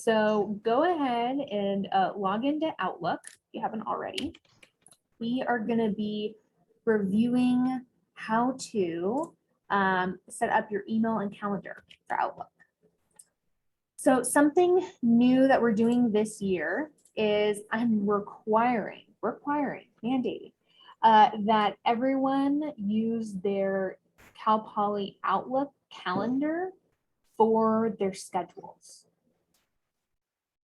So go ahead and log into Outlook if you haven't already. We are going to be reviewing how to set up your email and calendar for Outlook. So something new that we're doing this year is I'm mandating that everyone use their Cal Poly Outlook calendar for their schedules.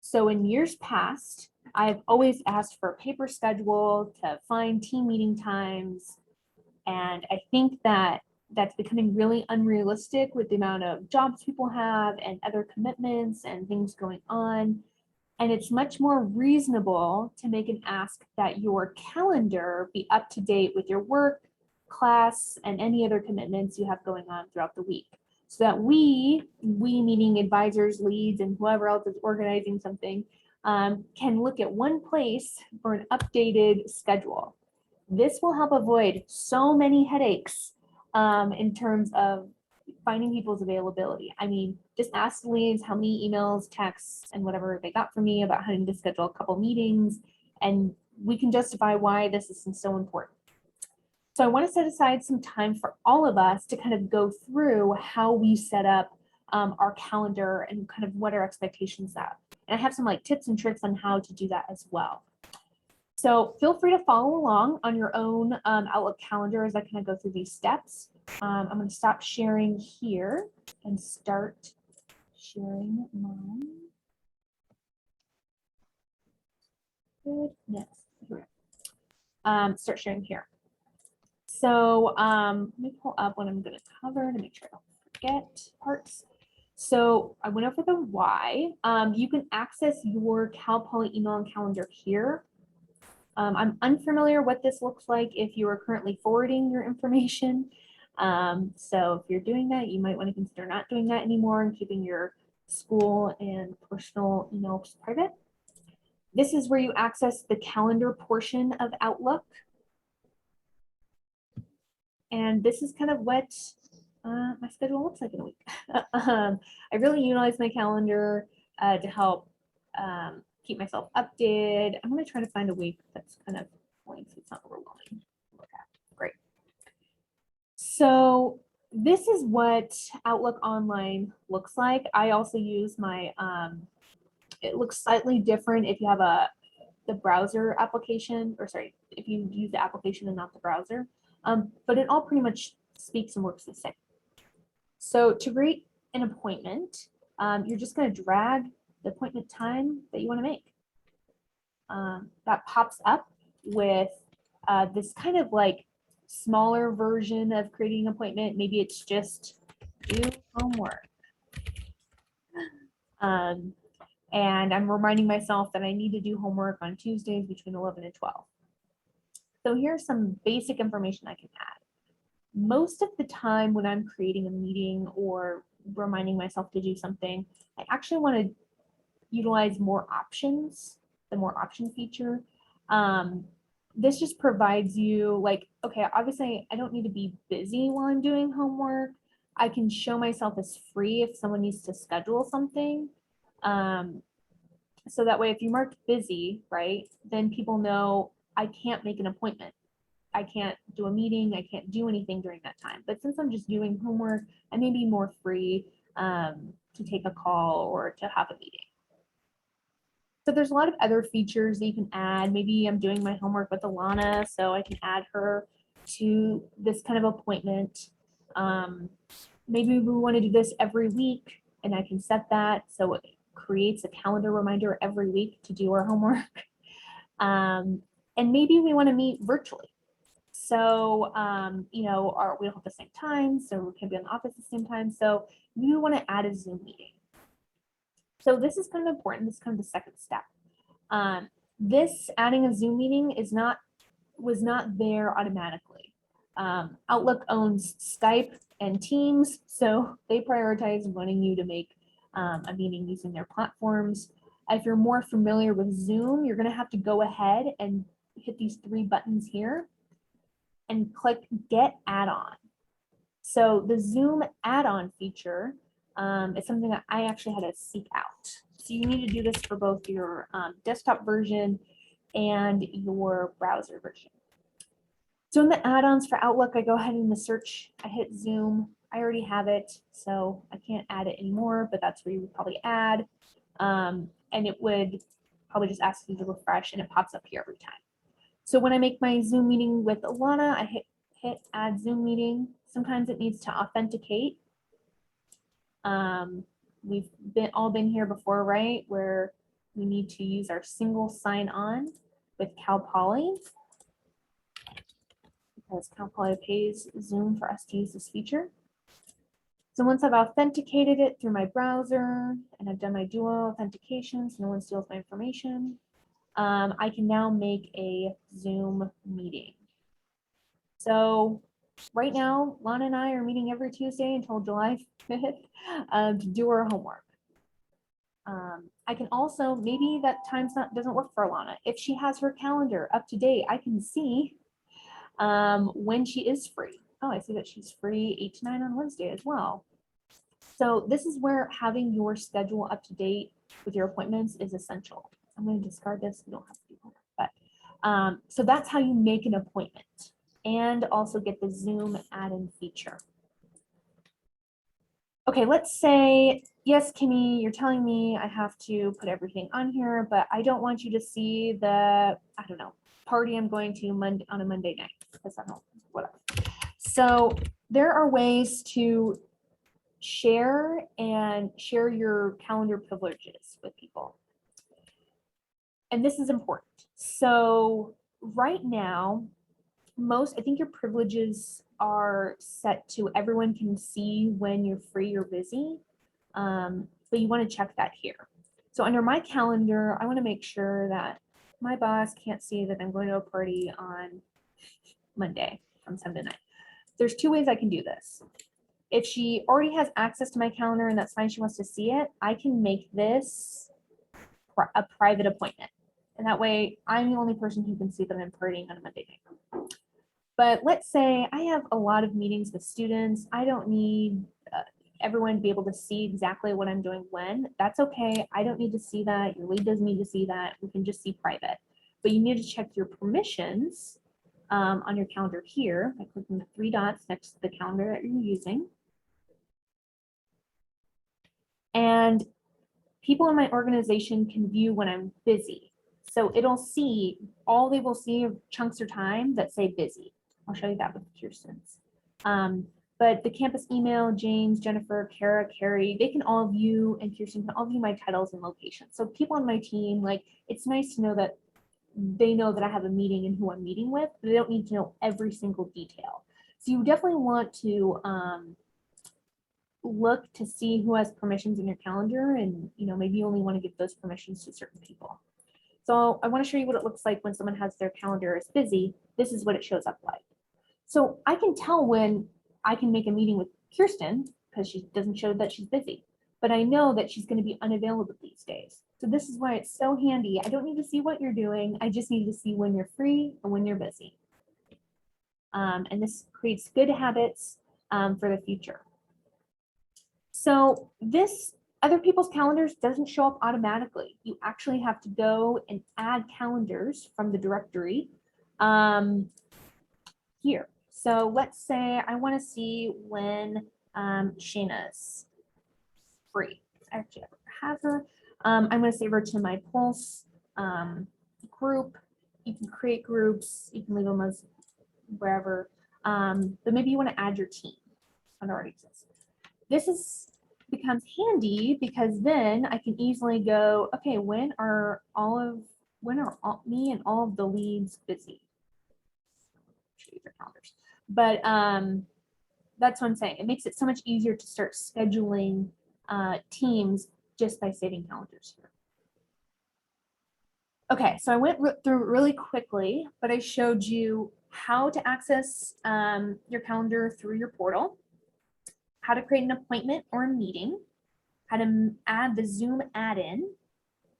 So in years past, I've always asked for a paper schedule to find team meeting times. And I think that that's becoming really unrealistic with the amount of jobs people have and other commitments and things going on. And it's much more reasonable to make an ask that your calendar be up to date with your work, class, and any other commitments you have going on throughout the week. So that we meaning advisors, leads, and whoever else is organizing something, can look at one place for an updated schedule. This will help avoid so many headaches in terms of finding people's availability. I mean, just ask the leads how many emails, texts, and whatever they got from me about having to schedule a couple meetings, and we can justify why this is so important. So I want to set aside some time for all of us to kind of go through how we set up our calendar and kind of what our expectations are. And I have some like tips and tricks on how to do that as well. So feel free to follow along on your own Outlook calendar as I kind of go through these steps. I'm going to stop sharing here and start sharing mine. Goodness. Start sharing here. So let me pull up what I'm going to cover to make sure I don't forget parts. So I went over the why. You can access your Cal Poly email and calendar here. I'm unfamiliar what this looks like if you are currently forwarding your information. So if you're doing that, you might want to consider not doing that anymore and keeping your school and personal emails private. This is where you access the calendar portion of Outlook. And this is kind of what my schedule looks like in a week. I really utilize my calendar to help keep myself updated. I'm going to try to find a week that's kind of going so it's not overwhelming to look at. Great. So this is what Outlook Online looks like. I also use my, it looks slightly different if you have the browser application, or sorry, if you use the application and not the browser. But it all pretty much speaks and works the same. So to create an appointment, you're just going to drag the appointment time that you want to make. That pops up with this kind of like smaller version of creating an appointment. Maybe it's just do homework. And I'm reminding myself that I need to do homework on Tuesdays between 11 and 12. So here's some basic information I can add. Most of the time when I'm creating a meeting or reminding myself to do something, I actually want to utilize more options, the more option feature. This just provides you like, okay, obviously I don't need to be busy while I'm doing homework. I can show myself as free if someone needs to schedule something. So that way, if you mark busy, right, then people know I can't make an appointment. I can't do a meeting. I can't do anything during that time. But since I'm just doing homework, I may be more free to take a call or to have a meeting. So there's a lot of other features that you can add. Maybe I'm doing my homework with Alana, so I can add her to this kind of appointment. Maybe we want to do this every week, and I can set that so it creates a calendar reminder every week to do our homework. And maybe we want to meet virtually. So, you know, we don't have the same time, so we can be in the office at the same time. So we want to add a Zoom meeting. So this is kind of important. This is kind of the second step. This adding a Zoom meeting was not there automatically. Outlook owns Skype and Teams, so they prioritize wanting you to make a meeting using their platforms. If you're more familiar with Zoom, you're going to have to go ahead and hit these three buttons here and click Get Add-on. So the Zoom add-on feature is something that I actually had to seek out. So you need to do this for both your desktop version and your browser version. So in the add-ons for Outlook, I go ahead and in the search, I hit Zoom. I already have it, so I can't add it anymore, but that's where you would probably add. And it would probably just ask you to refresh, and it pops up here every time. So when I make my Zoom meeting with Alana, I hit add Zoom meeting. Sometimes it needs to authenticate. We've all been here before, right? Where we need to use our single sign-on with Cal Poly, because Cal Poly pays Zoom for us to use this feature. So once I've authenticated it through my browser and I've done my dual authentication, so no one steals my information, I can now make a Zoom meeting. So right now, Lana and I are meeting every Tuesday until July 5th to do our homework. I can also, maybe that doesn't work for Alana. If she has her calendar up to date, I can see when she is free. Oh, I see that she's free 8 to 9 on Wednesday as well. So this is where having your schedule up to date with your appointments is essential. I'm going to discard this. You don't have to do that. But so that's how you make an appointment and also get the Zoom add-in feature. Okay, let's say, yes, Kimmy, you're telling me I have to put everything on here, but I don't want you to see the, I don't know, party I'm going to on a Monday night, because I don't, whatever. So there are ways to share your calendar privileges with people. And this is important. So right now, I think your privileges are set to everyone can see when you're free or busy, but you want to check that here. So under my calendar, I want to make sure that my boss can't see that I'm going to a party on Monday from 7 to 9. There's 2 ways I can do this. If she already has access to my calendar and that's fine, she wants to see it, I can make this a private appointment. And that way I'm the only person who can see that I'm partying on a Monday night. But let's say I have a lot of meetings with students. I don't need everyone to be able to see exactly what I'm doing when. That's okay. I don't need to see that. Your lead doesn't need to see that. We can just see private. But you need to check your permissions on your calendar here by clicking the 3 dots next to the calendar that you're using. And people in my organization can view when I'm busy. So they will see are chunks of time that say busy. I'll show you that with Kirsten's. But the campus email, James, Jennifer, Kara, Carrie, they can all view, and Kirsten can all view my titles and locations. So people on my team, like, it's nice to know that they know that I have a meeting and who I'm meeting with, but they don't need to know every single detail. So you definitely want to look to see who has permissions in your calendar, and maybe you only want to give those permissions to certain people. So I want to show you what it looks like when someone has their calendar as busy. This is what it shows up like. So I can tell when I can make a meeting with Kirsten because she doesn't show that she's busy, but I know that she's going to be unavailable these days. So this is why it's so handy. I don't need to see what you're doing. I just need to see when you're free and when you're busy. And this creates good habits for the future. So this other people's calendars doesn't show up automatically. You actually have to go and add calendars from the directory here. So let's say I want to see when Shayna's free. I actually have her. I'm going to save her to my Pulse group. You can create groups. You can leave them as wherever. But maybe you want to add your team. It already exists. This becomes handy because then I can easily go, okay, when are me and all of the leads busy? Show you their calendars. But that's what I'm saying. It makes it so much easier to start scheduling teams just by saving calendars here. Okay, so I went through really quickly, but I showed you how to access your calendar through your portal, how to create an appointment or a meeting, how to add the Zoom add-in,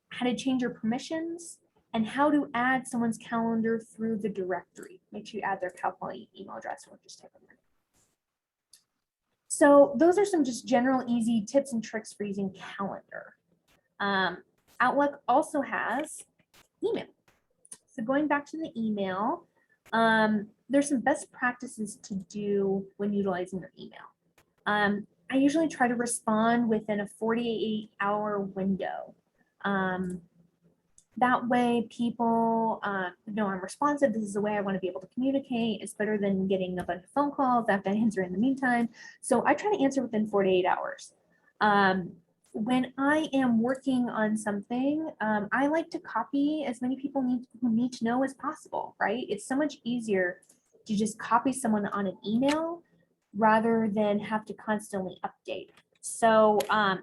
how to change your permissions, and how to add someone's calendar through the directory. Make sure you add their Cal Poly email address or just type it in. So those are some just general easy tips and tricks for using calendar. Outlook also has email. So going back to the email, there's some best practices to do when utilizing your email. I usually try to respond within a 48-hour window. That way people know I'm responsive. This is the way I want to be able to communicate. It's better than getting a bunch of phone calls that I have to answer in the meantime. So I try to answer within 48 hours. When I am working on something, I like to copy as many people who need to know as possible, right? It's so much easier to just copy someone on an email rather than have to constantly update. So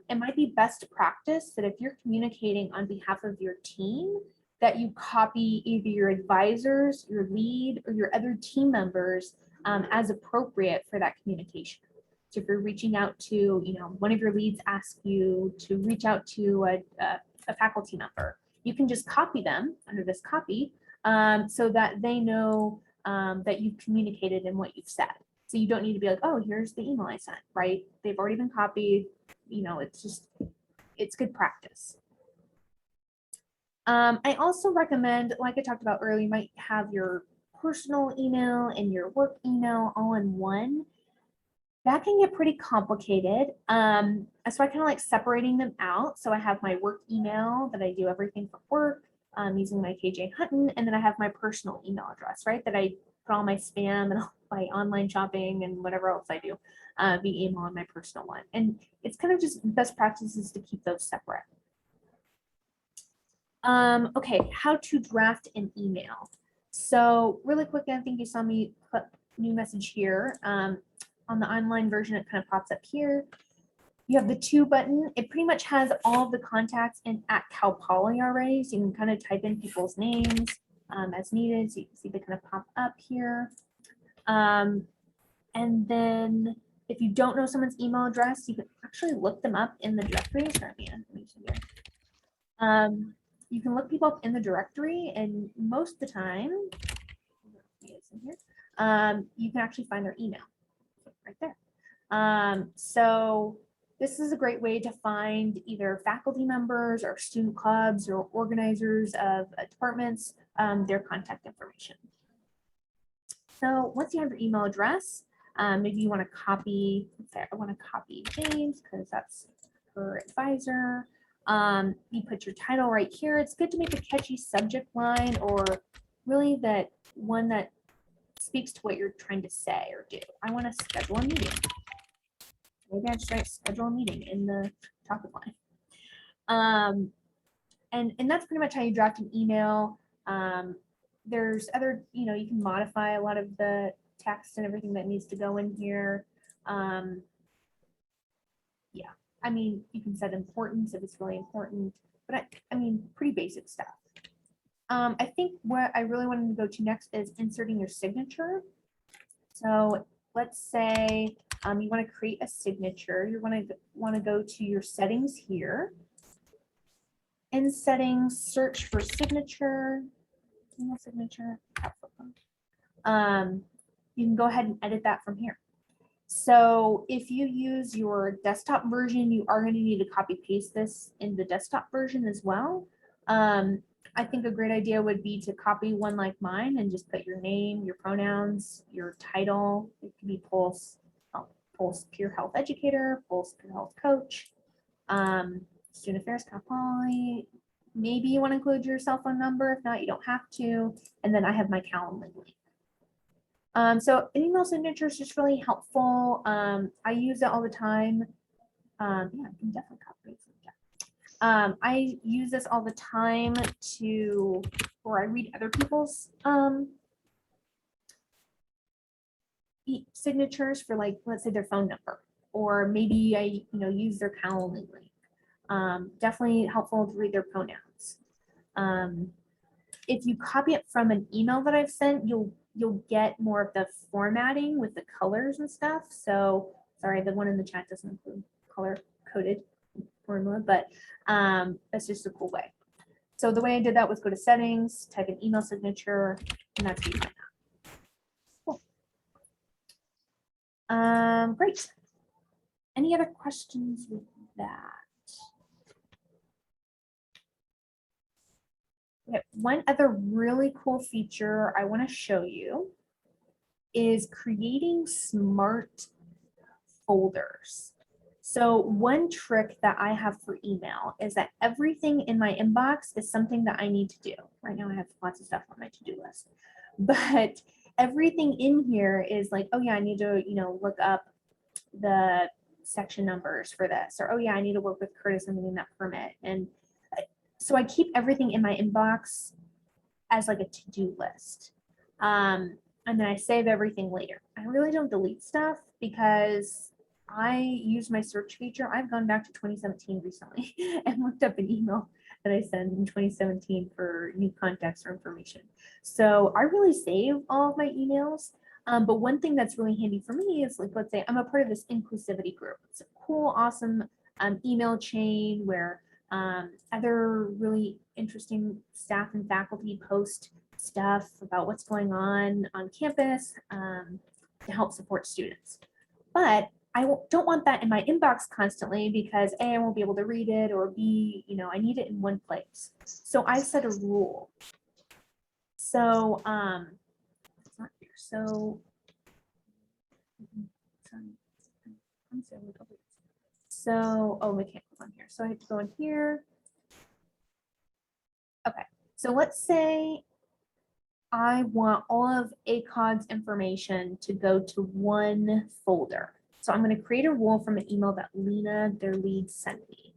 it might be best practice that if you're communicating on behalf of your team, that you copy either your advisors, your lead, or your other team members as appropriate for that communication. So if you're reaching out to, one of your leads asks you to reach out to a faculty member, you can just copy them under this copy so that they know that you've communicated and what you've said. So you don't need to be like, oh, here's the email I sent, right? They've already been copied. It's good practice. I also recommend, like I talked about earlier, you might have your personal email and your work email all in one. That can get pretty complicated. So I kind of like separating them out. So I have my work email that I do everything for work using my KJ Hutton, and then I have my personal email address, right? That I put all my spam and all my online shopping and whatever else I do via email on my personal one. And it's kind of just best practices to keep those separate. Okay, how to draft an email. So really quick, I think you saw me put new message here. On the online version, it kind of pops up here. You have the to button. It pretty much has all of the contacts in at Cal Poly already, so you can kind of type in people's names as needed. So you can see they kind of pop up here. And then if you don't know someone's email address, you can actually look them up in the directory. You can look people up in the directory, and most of the time, you can actually find their email right there. So this is a great way to find either faculty members or student clubs or organizers of departments, their contact information. So once you have your email address, maybe you want to copy, I want to copy James because that's her advisor. You put your title right here. It's good to make a catchy subject line or really that one that speaks to what you're trying to say or do. I want to schedule a meeting. Maybe I just write schedule a meeting in the topic line. And that's pretty much how you draft an email. There's other, you can modify a lot of the text and everything that needs to go in here. Yeah, I mean, you can set importance if it's really important, but I mean, pretty basic stuff. I think what I really wanted to go to next is inserting your signature. So let's say you want to create a signature. You want to go to your settings here. In settings, search for signature. Email signature. You can go ahead and edit that from here. So if you use your desktop version, you are going to need to copy paste this in the desktop version as well. I think a great idea would be to copy one like mine and just put your name, your pronouns, your title. It could be Pulse Peer Health Educator, Pulse Peer Health Coach, Student Affairs Cal Poly. Maybe you want to include your cell phone number. If not, you don't have to. And then I have my Calendly link. So an email signature is just really helpful. I use it all the time. Yeah, I can definitely copy it. I use this all the time or I read other people's signatures for, like, let's say their phone number, or maybe I use their Calendly link. Definitely helpful to read their pronouns. If you copy it from an email that I've sent, you'll get more of the formatting with the colors and stuff. So sorry, the one in the chat doesn't include color coded formula, but that's just a cool way. So the way I did that was go to settings, type in email signature, and that's how you find that. Cool. Great. Any other questions with that? Okay, one other really cool feature I want to show you is creating smart folders. So one trick that I have for email is that everything in my inbox is something that I need to do. Right now I have lots of stuff on my to-do list, but everything in here is like, oh yeah, I need to, look up the section numbers for this, or oh yeah, I need to work with Curtis on getting that permit. And so I keep everything in my inbox as like a to-do list. And then I save everything later. I really don't delete stuff because I use my search feature. I've gone back to 2017 recently and looked up an email that I sent in 2017 for new context or information. So I really save all of my emails. But one thing that's really handy for me is, like, let's say I'm a part of this inclusivity group. It's a cool, awesome email chain where other really interesting staff and faculty post stuff about what's going on campus to help support students. But I don't want that in my inbox constantly because A, I won't be able to read it, or B, I need it in one place. So I set a rule. So it's not here. So oh, we can't go on here. So I have to go in here. Okay, so let's say I want all of ACOG's information to go to one folder. So I'm going to create a rule from an email that Lena, their lead, sent me.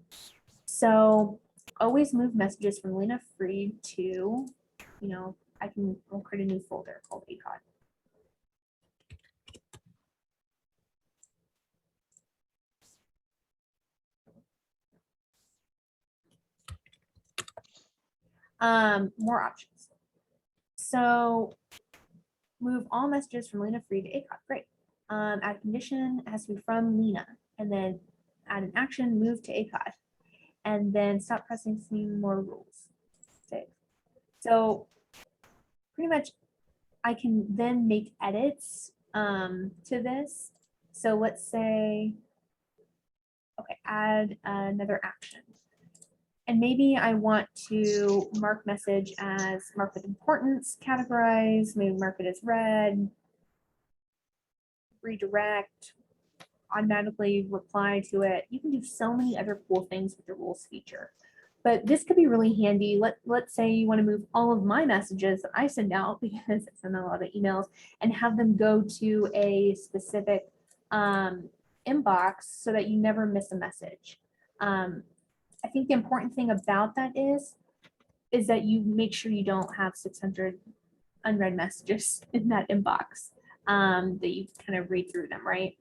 So always move messages from Lena Freed to, I'll create a new folder called ACOG. More options. So move all messages from Lena Freed to ACOG. Great. Add condition has to be from Lena, and then add an action, move to ACOG, and then stop pressing see more rules. Okay. So pretty much I can then make edits to this. So let's say, okay, add another action. And maybe I want to mark message as mark with importance, categorize, maybe mark it as read, redirect, automatically reply to it. You can do so many other cool things with the rules feature. But this could be really handy. Let's say you want to move all of my messages that I send out, because I send out a lot of emails, and have them go to a specific inbox so that you never miss a message. I think the important thing about that is that you make sure you don't have 600 unread messages in that inbox, that you kind of read through them, right?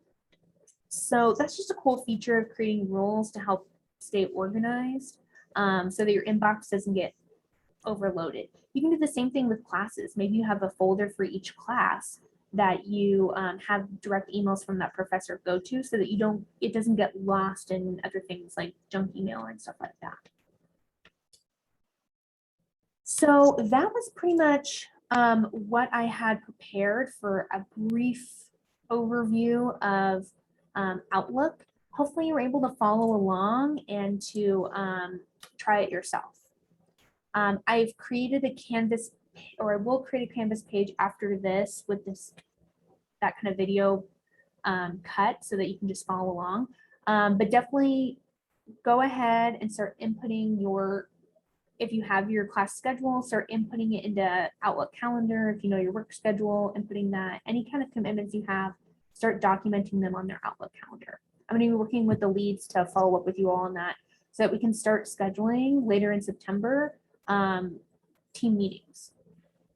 So that's just a cool feature of creating rules to help stay organized, so that your inbox doesn't get overloaded. You can do the same thing with classes. Maybe you have a folder for each class that you have direct emails from that professor go to, so that it doesn't get lost in other things like junk email and stuff like that. So that was pretty much what I had prepared for a brief overview of Outlook. Hopefully you were able to follow along and to try it yourself. I've created a Canvas, or I will create a Canvas page after this with that kind of video cut, so that you can just follow along. But definitely go ahead and start inputting if you have your class schedule, start inputting it into Outlook Calendar. If you know your work schedule, inputting that. Any kind of commitments you have, start documenting them on their Outlook Calendar. I'm going to be working with the leads to follow up with you all on that, so that we can start scheduling later in September team meetings.